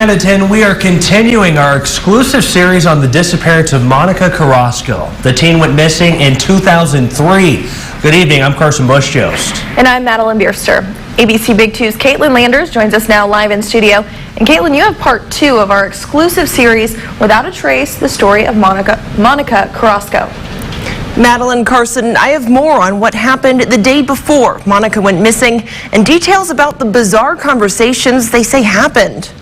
We are continuing our exclusive series on the disappearance of Monica Carrasco. The teen went missing in 2003. Good evening, I'm Carson Bush-Jost. And I'm Madeline Bierster. ABC Big 2's Caitlin Landers joins us now live in studio. And Caitlin, you have part 2 of our exclusive series, Without a Trace, the story of Monica Carrasco. Madeline, Carson, I have more on what happened the day before Monica went missing and details about the bizarre conversations they say happened.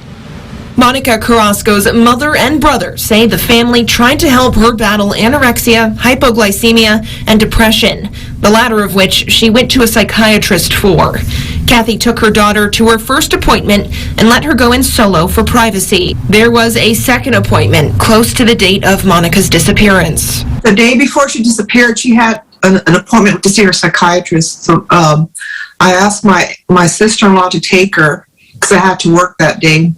Monica Carrasco's mother and brother say the family tried to help her battle anorexia, hypoglycemia, and depression, the latter of which she went to a psychiatrist for. Kathy took her daughter to her first appointment and let her go in solo for privacy. There was a second appointment close to the date of Monica's disappearance. The day before she disappeared, she had an appointment to see her psychiatrist. So I asked my sister-in-law to take her because I had to work that day.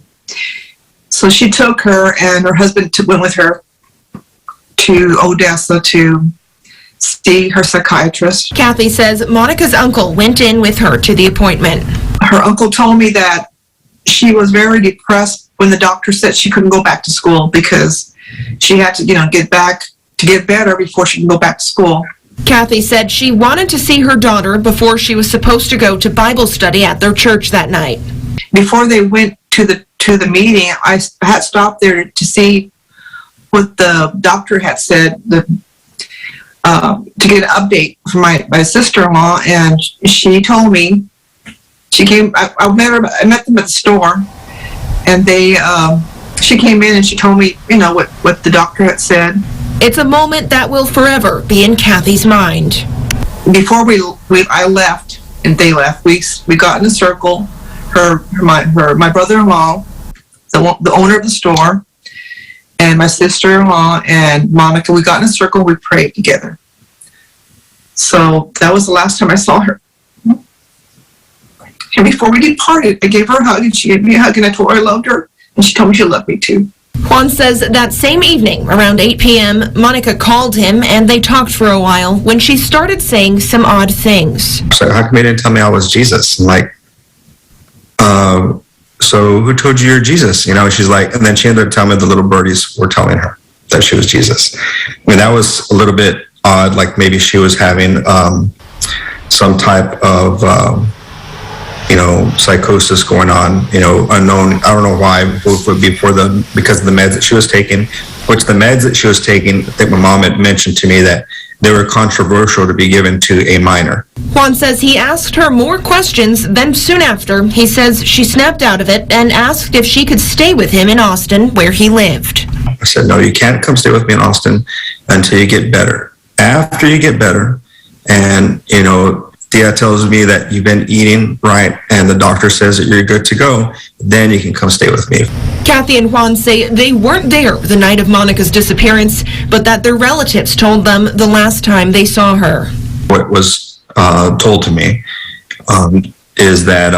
So she took her, and her husband went with her to Odessa to see her psychiatrist. Kathy says Monica's uncle went in with her to the appointment. Her uncle told me that she was very depressed when the doctor said she couldn't go back to school because she had to, get better before she can go back to school. Kathy said she wanted to see her daughter before she was supposed to go to Bible study at their church that night. Before they went to the meeting, I had stopped there to see what the doctor had said, to get an update from my sister-in-law, and she told me, I met them at the store, and she came in and she told me, what the doctor had said. It's a moment that will forever be in Kathy's mind. Before I left and they left, we got in a circle. My brother-in-law, the owner of the store, and my sister-in-law and Monica, we got in a circle, we prayed together. So that was the last time I saw her. And before we departed, I gave her a hug, and she gave me a hug, and I told her I loved her, and she told me she loved me too. Juan says that same evening, around 8 p.m., Monica called him and they talked for a while when she started saying some odd things. So how come you didn't tell me I was Jesus? I'm like, so who told you you're Jesus? She's like, and then she ended up telling me the little birdies were telling her that she was Jesus. I mean, that was a little bit odd, like maybe she was having some type of, psychosis going on, unknown. I don't know why, both would be because of the meds that she was taking, which the meds that she was taking, I think my mom had mentioned to me that they were controversial to be given to a minor. Juan says he asked her more questions, then soon after, he says she snapped out of it and asked if she could stay with him in Austin, where he lived. I said, no, you can't come stay with me in Austin until you get better. After you get better, and, Thea tells me that you've been eating right, and the doctor says that you're good to go, then you can come stay with me. Kathy and Juan say they weren't there the night of Monica's disappearance, but that their relatives told them the last time they saw her. What was told to me is that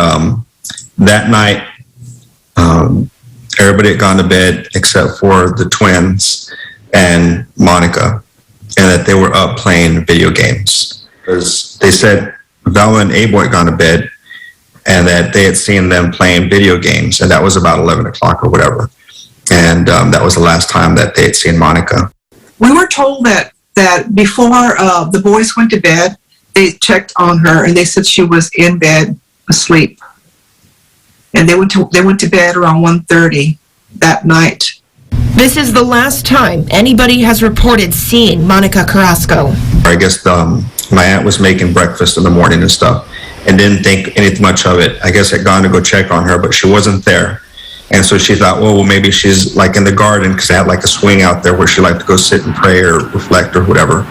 that night, everybody had gone to bed except for the twins and Monica, and that they were up playing video games. Because they said Vala and Abel had gone to bed, and that they had seen them playing video games, and that was about 11 o'clock or whatever. And that was the last time that they had seen Monica. We were told that before the boys went to bed, they checked on her, and they said she was in bed asleep. And they went to bed around 1:30 that night. This is the last time anybody has reported seeing Monica Carrasco. I guess my aunt was making breakfast in the morning and stuff, and didn't think anything much of it. I guess I'd gone to go check on her, but she wasn't there. And so she thought, well, maybe she's like in the garden, because they had like a swing out there where she liked to go sit and pray or reflect or whatever.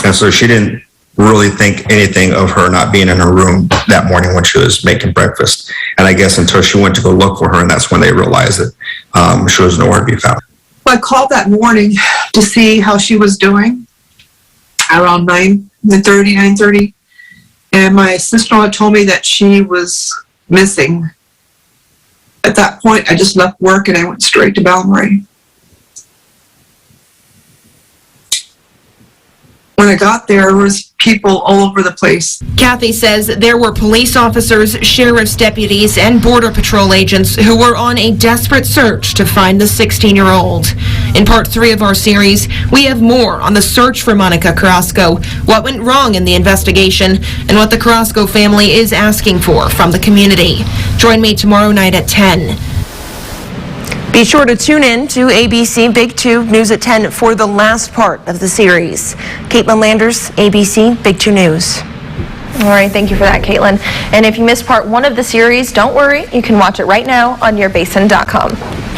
And so she didn't really think anything of her not being in her room that morning when she was making breakfast. And I guess until she went to go look for her, and that's when they realized that she was nowhere to be found. I called that morning to see how she was doing around 9:30, and my sister-in-law told me that she was missing. At that point, I just left work and I went straight to Balmorhea. when I got there was people all over the place. Kathy says there were police officers, sheriff's deputies, and Border Patrol agents who were on a desperate search to find the 16-year-old. In part 3 of our series, we have more on the search for Monica Carrasco, what went wrong in the investigation, and what the Carrasco family is asking for from the community. Join me tomorrow night at 10. Be sure to tune in to ABC Big 2 News at 10 for the last part of the series. Caitlin Landers, ABC Big 2 News. All right, thank you for that, Caitlin. And if you missed part 1 of the series, don't worry, you can watch it right now on yourbasin.com.